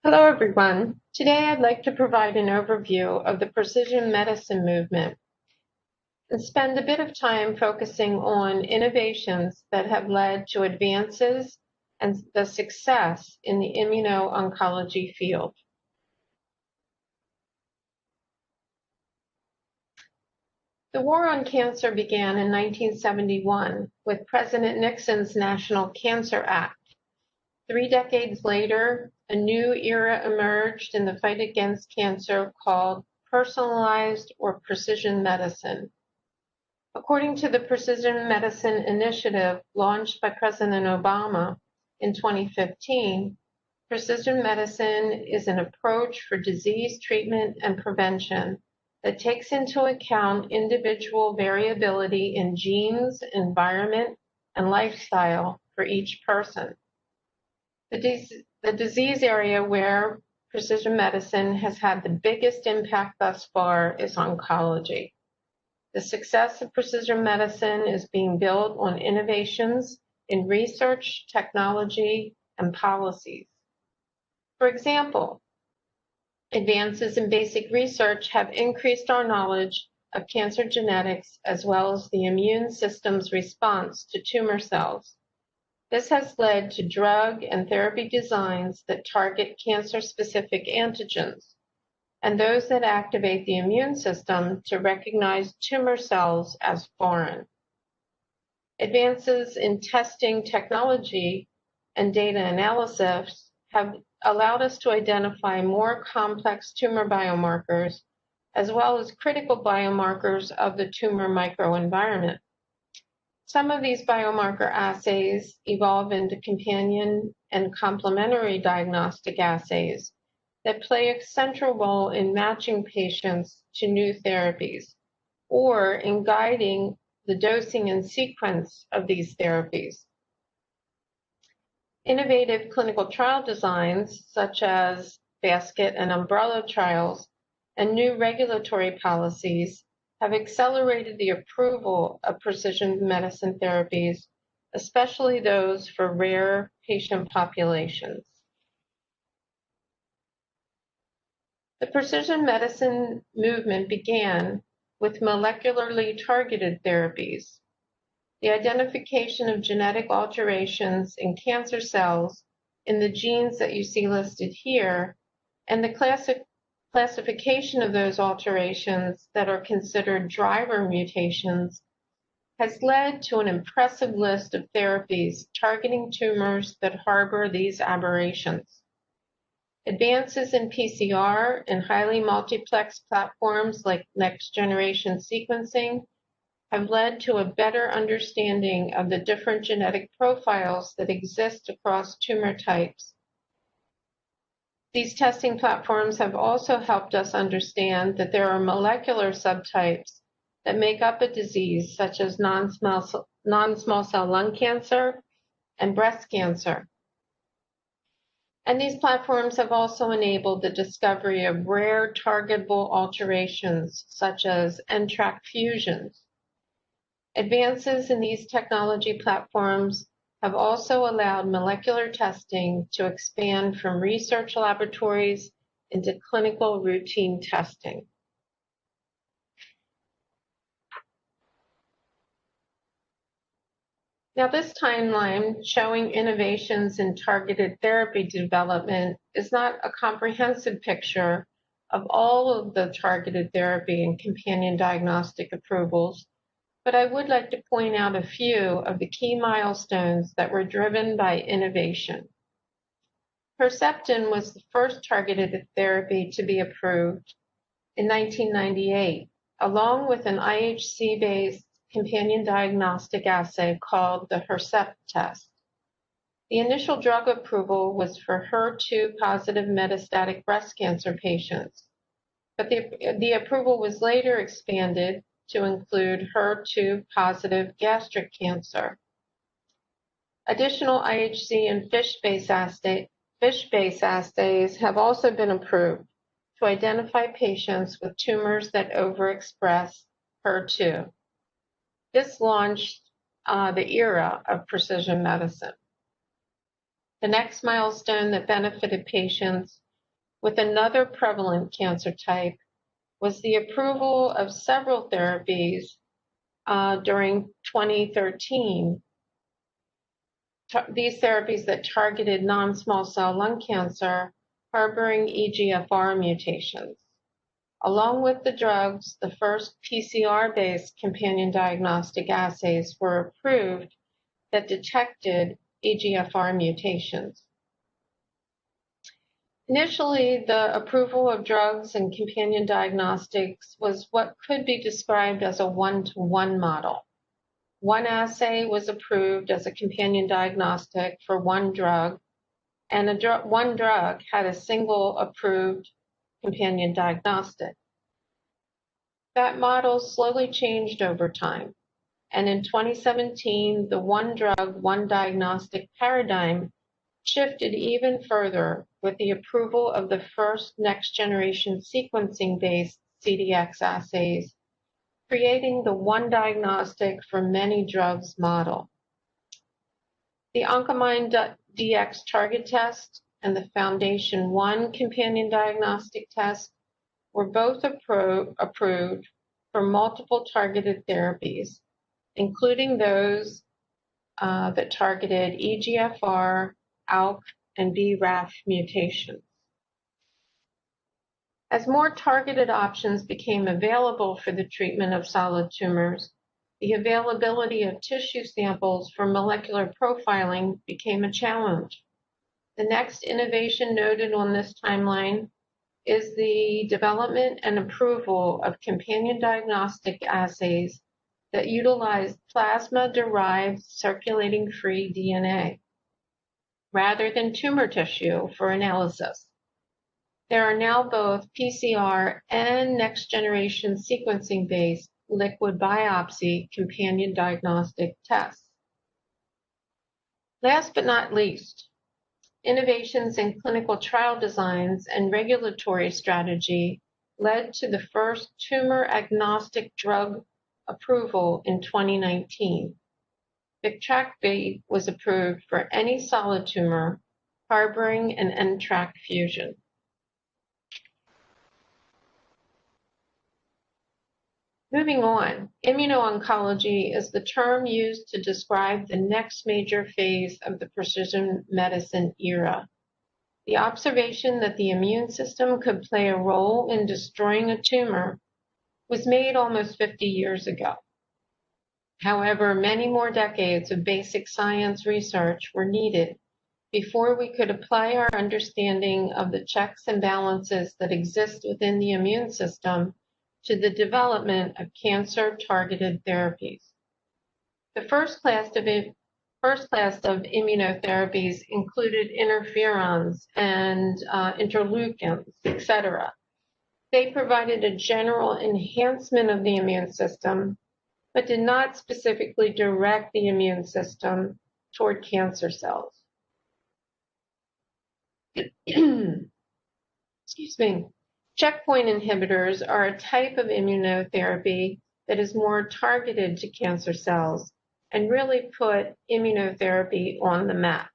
Hello, everyone. Today, I'd like to provide an overview of the precision medicine movement and spend a bit of time focusing on innovations that have led to advances and the success in the immuno-oncology field. The war on cancer began in 1971 with President Nixon's National Cancer Act. 3 decades later, a new era emerged in the fight against cancer called personalized or precision medicine. According to the Precision Medicine Initiative launched by President Obama in 2015, precision medicine is an approach for disease treatment and prevention that takes into account individual variability in genes, environment, and lifestyle for each person. The disease area where precision medicine has had the biggest impact thus far is oncology. The success of precision medicine is being built on innovations in research, technology, and policies. For example, advances in basic research have increased our knowledge of cancer genetics as well as the immune system's response to tumor cells. This has led to drug and therapy designs that target cancer-specific antigens and those that activate the immune system to recognize tumor cells as foreign. Advances in testing technology and data analysis have allowed us to identify more complex tumor biomarkers as well as critical biomarkers of the tumor microenvironment. Some of these biomarker assays evolve into companion and complementary diagnostic assays that play a central role in matching patients to new therapies or in guiding the dosing and sequence of these therapies. Innovative clinical trial designs, such as basket and umbrella trials, and new regulatory policies have accelerated the approval of precision medicine therapies, especially those for rare patient populations. The precision medicine movement began with molecularly targeted therapies. The identification of genetic alterations in cancer cells in the genes that you see listed here, and the classification of those alterations that are considered driver mutations has led to an impressive list of therapies targeting tumors that harbor these aberrations. Advances in PCR and highly multiplex platforms like next-generation sequencing have led to a better understanding of the different genetic profiles that exist across tumor types. These testing platforms have also helped us understand that there are molecular subtypes that make up a disease, such as non-small cell lung cancer and breast cancer. And these platforms have also enabled the discovery of rare targetable alterations, such as NTRK fusions. Advances in these technology platforms have also allowed molecular testing to expand from research laboratories into clinical routine testing. Now, this timeline showing innovations in targeted therapy development is not a comprehensive picture of all of the targeted therapy and companion diagnostic approvals, but I would like to point out a few of the key milestones that were driven by innovation. Herceptin was the first targeted therapy to be approved in 1998, along with an IHC-based companion diagnostic assay called the Herceptin test. The initial drug approval was for HER2-positive metastatic breast cancer patients, but the approval was later expanded to include HER2-positive gastric cancer. Additional IHC and fish-based assays have also been approved to identify patients with tumors that overexpress HER2. This launched the era of precision medicine. The next milestone that benefited patients with another prevalent cancer type was the approval of several therapies during 2013. These therapies that targeted non-small cell lung cancer harboring EGFR mutations. Along with the drugs, the first PCR-based companion diagnostic assays were approved that detected EGFR mutations. Initially, the approval of drugs and companion diagnostics was what could be described as a one-to-one model. One assay was approved as a companion diagnostic for one drug, and one drug had a single approved companion diagnostic. That model slowly changed over time, and in 2017, the one drug, one diagnostic paradigm shifted even further with the approval of the first next-generation sequencing-based CDX assays, creating the one diagnostic for many drugs model. The Oncomine DX target test and the Foundation One companion diagnostic test were both approved for multiple targeted therapies, including those that targeted EGFR, ALK, and BRAF mutations. As more targeted options became available for the treatment of solid tumors, the availability of tissue samples for molecular profiling became a challenge. The next innovation noted on this timeline is the development and approval of companion diagnostic assays that utilize plasma-derived circulating free DNA rather than tumor tissue for analysis. There are now both PCR and next-generation sequencing-based liquid biopsy companion diagnostic tests. Last but not least, innovations in clinical trial designs and regulatory strategy led to the first tumor-agnostic drug approval in 2019. Biography was approved for any solid tumor harboring an NTRK fusion. Moving on, immuno-oncology is the term used to describe the next major phase of the precision medicine era. The observation that the immune system could play a role in destroying a tumor was made almost 50 years ago. However, many more decades of basic science research were needed before we could apply our understanding of the checks and balances that exist within the immune system to the development of cancer-targeted therapies. The first class of immunotherapies included interferons and interleukins, etc. They provided a general enhancement of the immune system, but did not specifically direct the immune system toward cancer cells. Excuse me. Checkpoint inhibitors are a type of immunotherapy that is more targeted to cancer cells and really put immunotherapy on the map.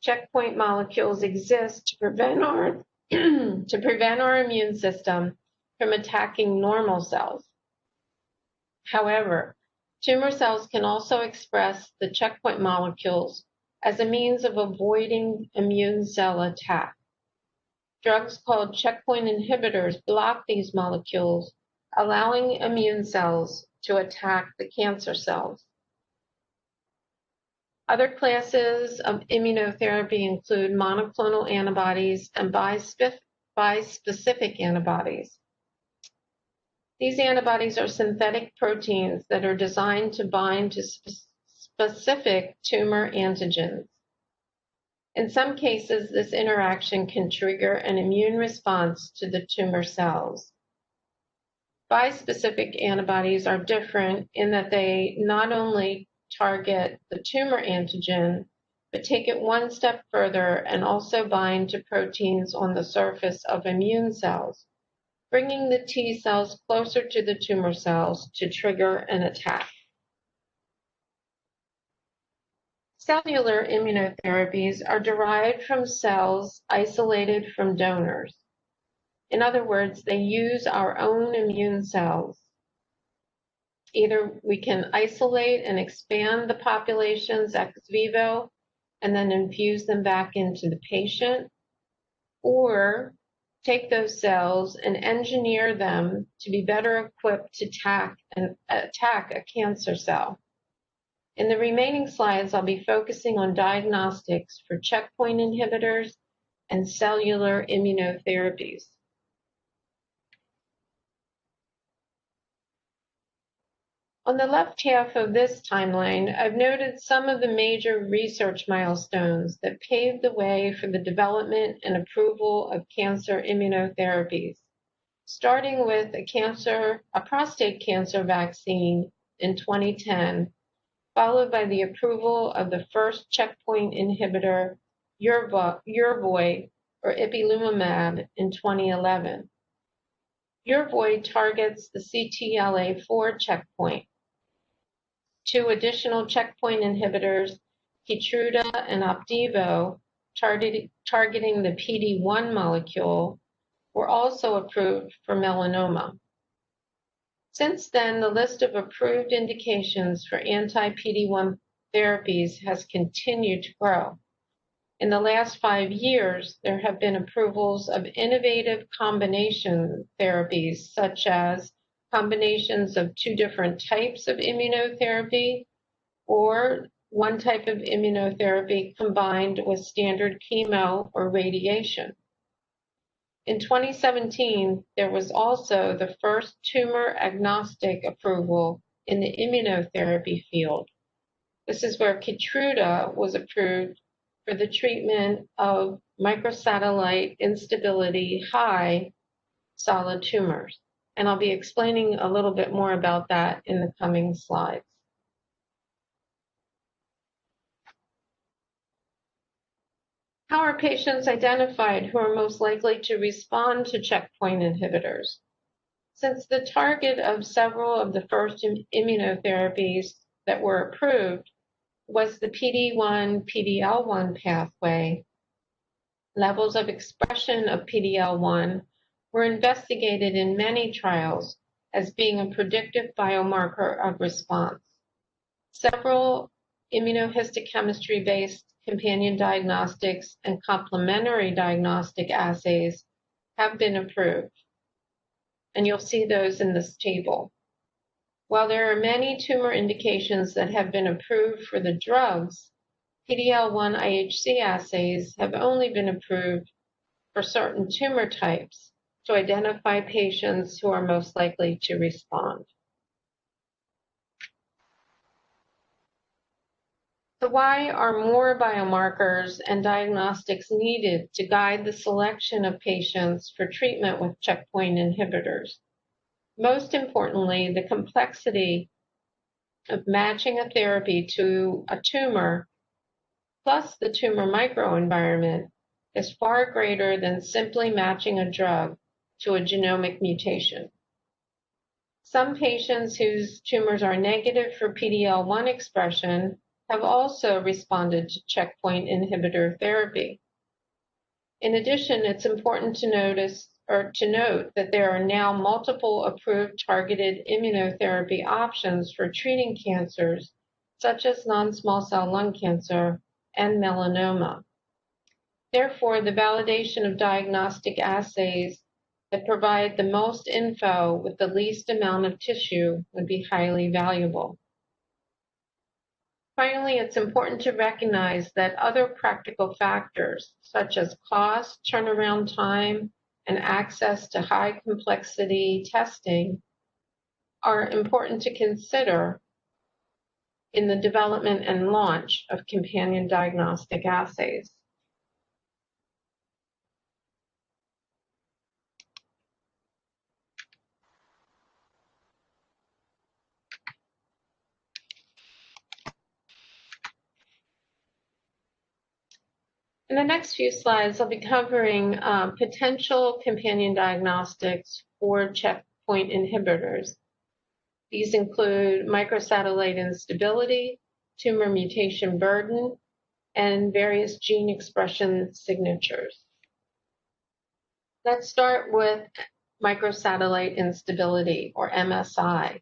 Checkpoint molecules exist to prevent our immune system from attacking normal cells. However, tumor cells can also express the checkpoint molecules as a means of avoiding immune cell attack. Drugs called checkpoint inhibitors block these molecules, allowing immune cells to attack the cancer cells. Other classes of immunotherapy include monoclonal antibodies and bispecific antibodies. These antibodies are synthetic proteins that are designed to bind to specific tumor antigens. In some cases, this interaction can trigger an immune response to the tumor cells. Bispecific antibodies are different in that they not only target the tumor antigen, but take it one step further and also bind to proteins on the surface of immune cells, bringing the T cells closer to the tumor cells to trigger an attack. Cellular immunotherapies are derived from cells isolated from donors. In other words, they use our own immune cells. Either we can isolate and expand the populations ex vivo and then infuse them back into the patient, or take those cells and engineer them to be better equipped to attack a cancer cell. In the remaining slides, I'll be focusing on diagnostics for checkpoint inhibitors and cellular immunotherapies. On the left half of this timeline, I've noted some of the major research milestones that paved the way for the development and approval of cancer immunotherapies, starting with a prostate cancer vaccine in 2010, followed by the approval of the first checkpoint inhibitor, Yervoy, or ipilimumab, in 2011. Yervoy targets the CTLA-4 checkpoint. Two additional checkpoint inhibitors, Keytruda and Opdivo, targeting the PD-1 molecule, were also approved for melanoma. Since then, the list of approved indications for anti-PD-1 therapies has continued to grow. In the last 5 years, there have been approvals of innovative combination therapies, such as combinations of two different types of immunotherapy, or one type of immunotherapy combined with standard chemo or radiation. In 2017, there was also the first tumor-agnostic approval in the immunotherapy field. This is where Keytruda was approved for the treatment of microsatellite instability high solid tumors. And I'll be explaining a little bit more about that in the coming slides. How are patients identified who are most likely to respond to checkpoint inhibitors? Since the target of several of the first immunotherapies that were approved was the PD-1, PD-L1 pathway, levels of expression of PD-L1 were investigated in many trials as being a predictive biomarker of response. Several immunohistochemistry-based companion diagnostics and complementary diagnostic assays have been approved, and you'll see those in this table. While there are many tumor indications that have been approved for the drugs, PD-L1 IHC assays have only been approved for certain tumor types to identify patients who are most likely to respond. So why are more biomarkers and diagnostics needed to guide the selection of patients for treatment with checkpoint inhibitors? Most importantly, the complexity of matching a therapy to a tumor plus the tumor microenvironment is far greater than simply matching a drug to a genomic mutation. Some patients whose tumors are negative for PD-L1 expression have also responded to checkpoint inhibitor therapy. In addition, it's important to note that there are now multiple approved targeted immunotherapy options for treating cancers, such as non-small cell lung cancer and melanoma. Therefore, the validation of diagnostic assays that provide the most info with the least amount of tissue would be highly valuable. Finally, it's important to recognize that other practical factors, such as cost, turnaround time, and access to high complexity testing, are important to consider in the development and launch of companion diagnostic assays. In the next few slides, I'll be covering potential companion diagnostics for checkpoint inhibitors. These include microsatellite instability, tumor mutation burden, and various gene expression signatures. Let's start with microsatellite instability, or MSI.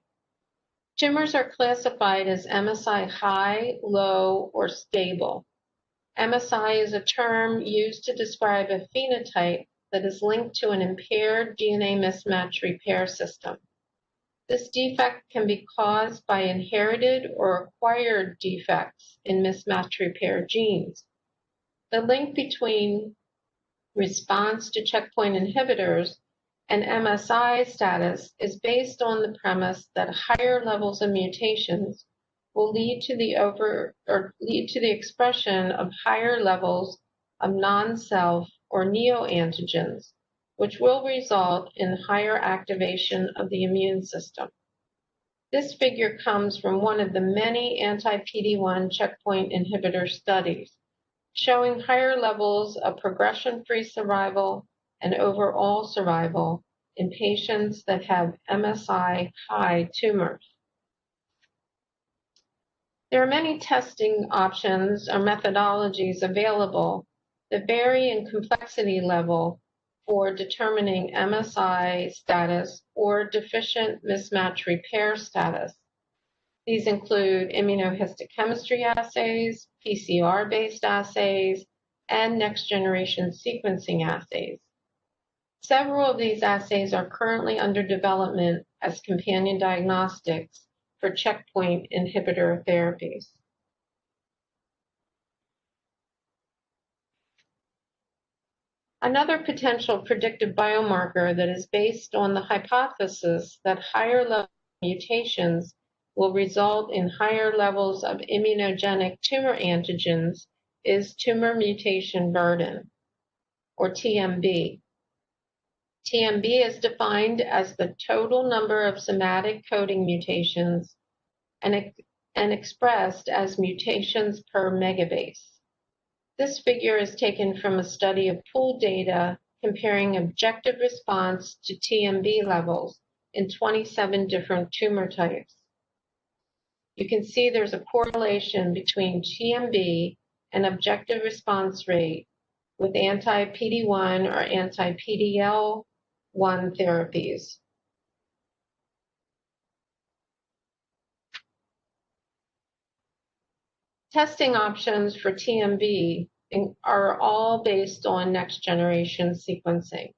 Tumors are classified as MSI high, low, or stable. MSI is a term used to describe a phenotype that is linked to an impaired DNA mismatch repair system. This defect can be caused by inherited or acquired defects in mismatch repair genes. The link between response to checkpoint inhibitors and MSI status is based on the premise that higher levels of mutations will lead to the expression of higher levels of non-self or neoantigens, which will result in higher activation of the immune system. This figure comes from one of the many anti-PD-1 checkpoint inhibitor studies, showing higher levels of progression-free survival and overall survival in patients that have MSI-high tumors. There are many testing options or methodologies available that vary in complexity level for determining MSI status or deficient mismatch repair status. These include immunohistochemistry assays, PCR-based assays, and next-generation sequencing assays. Several of these assays are currently under development as companion diagnostics for checkpoint inhibitor therapies. Another potential predictive biomarker that is based on the hypothesis that higher level mutations will result in higher levels of immunogenic tumor antigens is tumor mutation burden, or TMB. TMB is defined as the total number of somatic coding mutations and expressed as mutations per megabase. This figure is taken from a study of pooled data comparing objective response to TMB levels in 27 different tumor types. You can see there's a correlation between TMB and objective response rate with anti-PD-1 or anti-PD-L1 therapies. Testing options for TMB are all based on next-generation sequencing.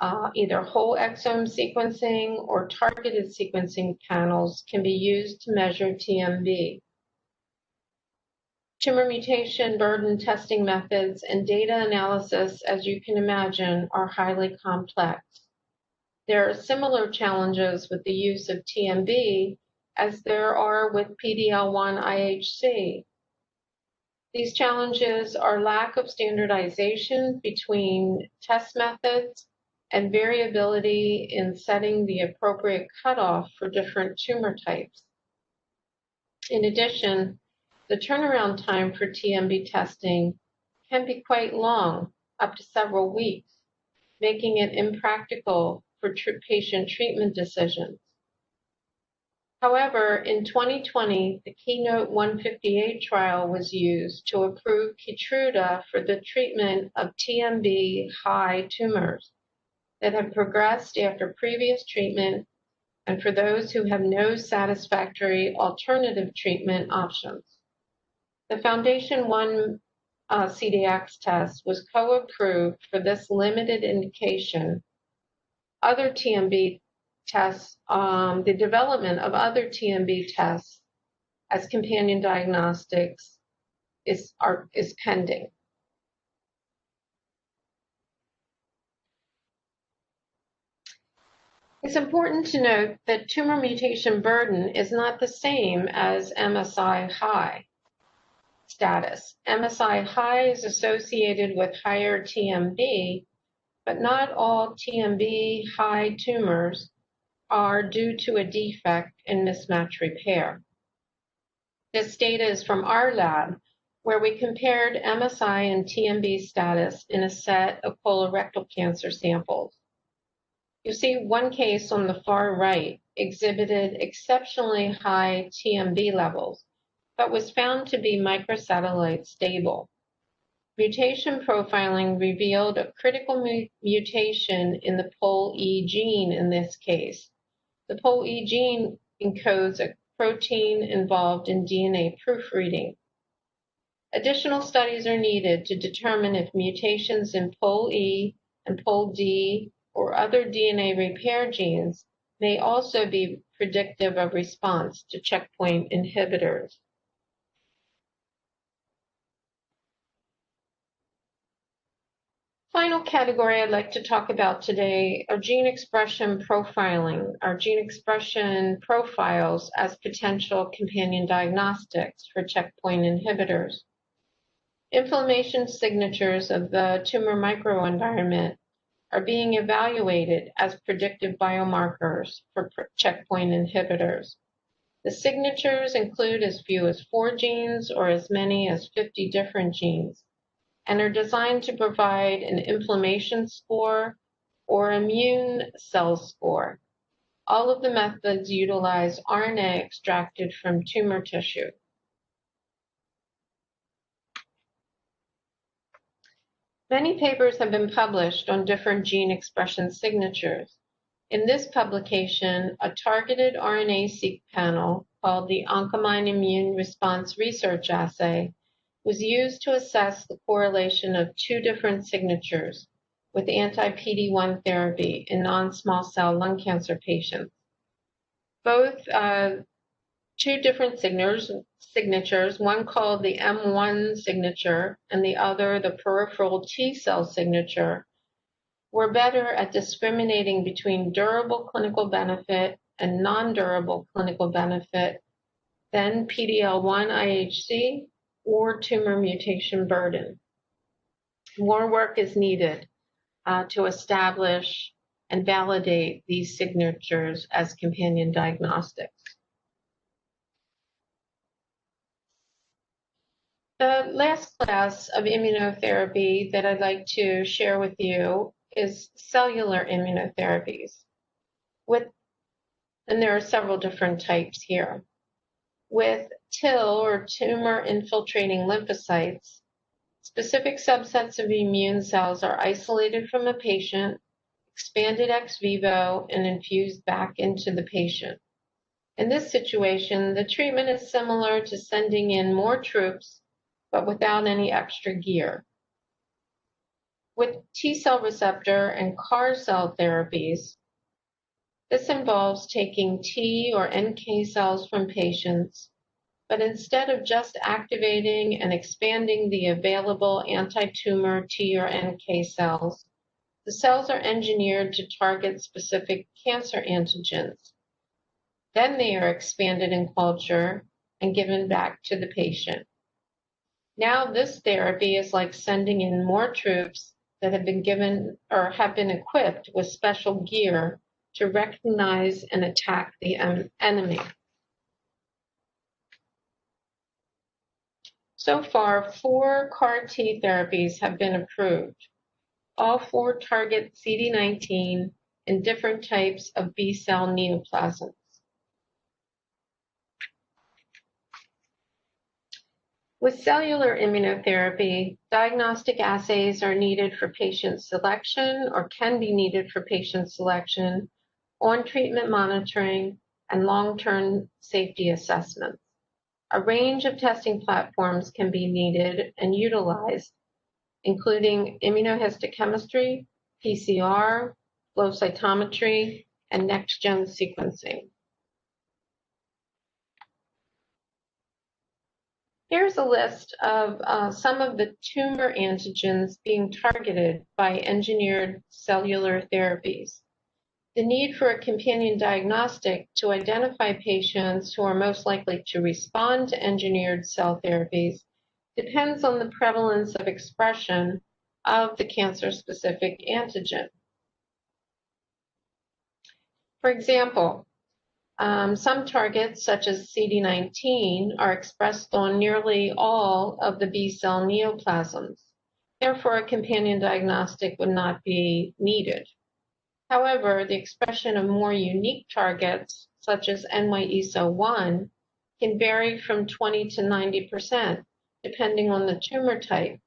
Either whole exome sequencing or targeted sequencing panels can be used to measure TMB. Tumor mutation burden testing methods and data analysis, as you can imagine, are highly complex. There are similar challenges with the use of TMB as there are with PD-L1 IHC. These challenges are lack of standardization between test methods and variability in setting the appropriate cutoff for different tumor types. In addition, the turnaround time for TMB testing can be quite long, up to several weeks, making it impractical for patient treatment decisions. However, in 2020, the Keynote 158 trial was used to approve Keytruda for the treatment of TMB-high tumors that have progressed after previous treatment and for those who have no satisfactory alternative treatment options. The Foundation 1 CDX test was co-approved for this limited indication. Other TMB tests, the development of other TMB tests as companion diagnostics is pending. It's important to note that tumor mutation burden is not the same as MSI high status. MSI high is associated with higher TMB, but not all TMB high tumors are due to a defect in mismatch repair. This data is from our lab, where we compared MSI and TMB status in a set of colorectal cancer samples. You see one case on the far right exhibited exceptionally high TMB levels, but was found to be microsatellite stable. Mutation profiling revealed a critical mutation in the POL-E gene in this case. The POL-E gene encodes a protein involved in DNA proofreading. Additional studies are needed to determine if mutations in POL-E and POL-D or other DNA repair genes may also be predictive of response to checkpoint inhibitors. Final category I'd like to talk about today are gene expression profiling, or gene expression profiles as potential companion diagnostics for checkpoint inhibitors. Inflammation signatures of the tumor microenvironment are being evaluated as predictive biomarkers for checkpoint inhibitors. The signatures include as few as 4 genes or as many as 50 different genes, and are designed to provide an inflammation score or immune cell score. All of the methods utilize RNA extracted from tumor tissue. Many papers have been published on different gene expression signatures. In this publication, a targeted RNA-seq panel called the Oncomine Immune Response Research Assay was used to assess the correlation of 2 different signatures with anti-PD-1 therapy in non-small cell lung cancer patients. Both 2 different signatures, one called the M1 signature and the other the peripheral T cell signature, were better at discriminating between durable clinical benefit and non-durable clinical benefit than PD-L1 IHC or tumor mutation burden. More work is needed to establish and validate these signatures as companion diagnostics. The last class of immunotherapy that I'd like to share with you is cellular immunotherapies. And there are several different types here. With TIL, or tumor-infiltrating lymphocytes, specific subsets of immune cells are isolated from a patient, expanded ex vivo, and infused back into the patient. In this situation, the treatment is similar to sending in more troops, but without any extra gear. With T-cell receptor and CAR cell therapies, this involves taking T or NK cells from patients, but instead of just activating and expanding the available anti-tumor T or NK cells, the cells are engineered to target specific cancer antigens. Then they are expanded in culture and given back to the patient. Now this therapy is like sending in more troops that have been given or have been equipped with special gear to recognize and attack the enemy. So far, 4 CAR T therapies have been approved. All 4 target CD19 in different types of B-cell neoplasms. With cellular immunotherapy, diagnostic assays are needed for patient selection or can be needed for patient selection, on-treatment monitoring, and long-term safety assessments. A range of testing platforms can be needed and utilized, including immunohistochemistry, PCR, flow cytometry, and next-gen sequencing. Here's a list of some of the tumor antigens being targeted by engineered cellular therapies. The need for a companion diagnostic to identify patients who are most likely to respond to engineered cell therapies depends on the prevalence of expression of the cancer-specific antigen. For example, some targets, such as CD19, are expressed on nearly all of the B-cell neoplasms. Therefore, a companion diagnostic would not be needed. However, the expression of more unique targets, such as NY-ESO-1, can vary from 20 to 90%, depending on the tumor type.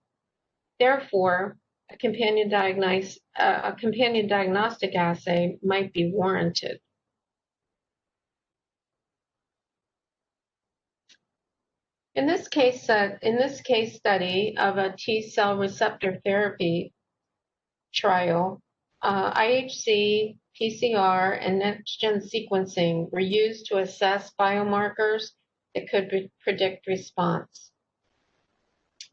Therefore, a companion diagnostic assay might be warranted. In this case study of a T-cell receptor therapy trial, IHC, PCR, and next-gen sequencing were used to assess biomarkers that could predict response.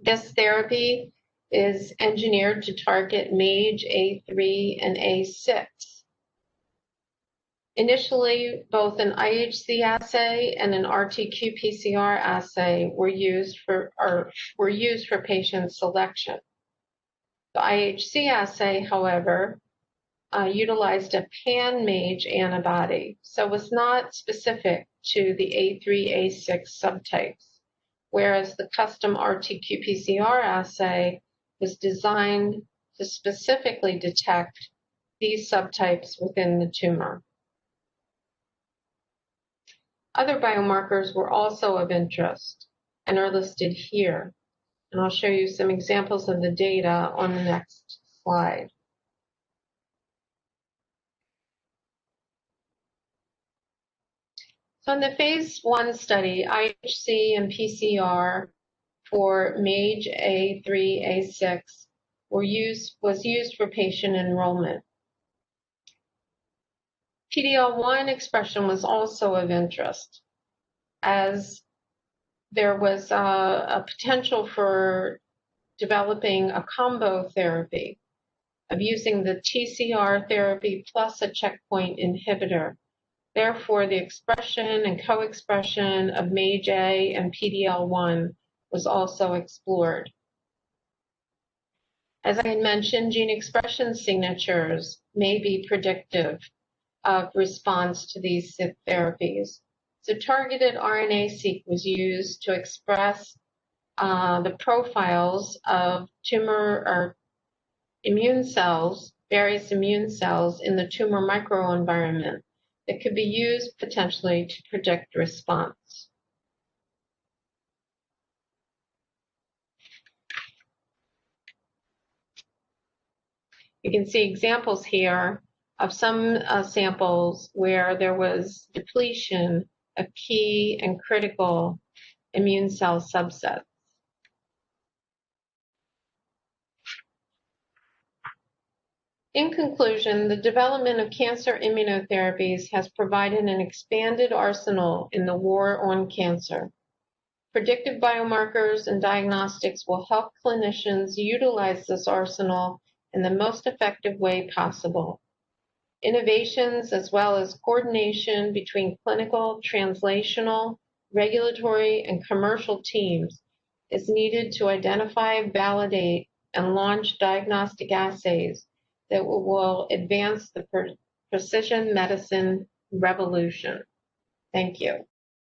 This therapy is engineered to target MAGE A3 and A6. Initially, both an IHC assay and an RT-qPCR assay were used for patient selection. The IHC assay, however, utilized a pan-MAGE antibody, so was not specific to the A3, A6 subtypes, whereas the custom RT-qPCR assay was designed to specifically detect these subtypes within the tumor. Other biomarkers were also of interest and are listed here, and I'll show you some examples of the data on the next slide. So in the phase 1 study, IHC and PCR for MAGE A3, A6 was used for patient enrollment. PD-L1 expression was also of interest, as there was a potential for developing a combo therapy of using the TCR therapy plus a checkpoint inhibitor. Therefore, the expression and co-expression of MAGE-A and PD-L1 was also explored. As I had mentioned, gene expression signatures may be predictive of response to these therapies. So targeted RNA-seq was used to express the profiles of tumor or immune cells, various immune cells in the tumor microenvironment that could be used potentially to predict response. You can see examples here of some samples where there was depletion of key and critical immune cell subsets. In conclusion, the development of cancer immunotherapies has provided an expanded arsenal in the war on cancer. Predictive biomarkers and diagnostics will help clinicians utilize this arsenal in the most effective way possible. Innovations as well as coordination between clinical, translational, regulatory, and commercial teams is needed to identify, validate, and launch diagnostic assays that will advance the precision medicine revolution. Thank you.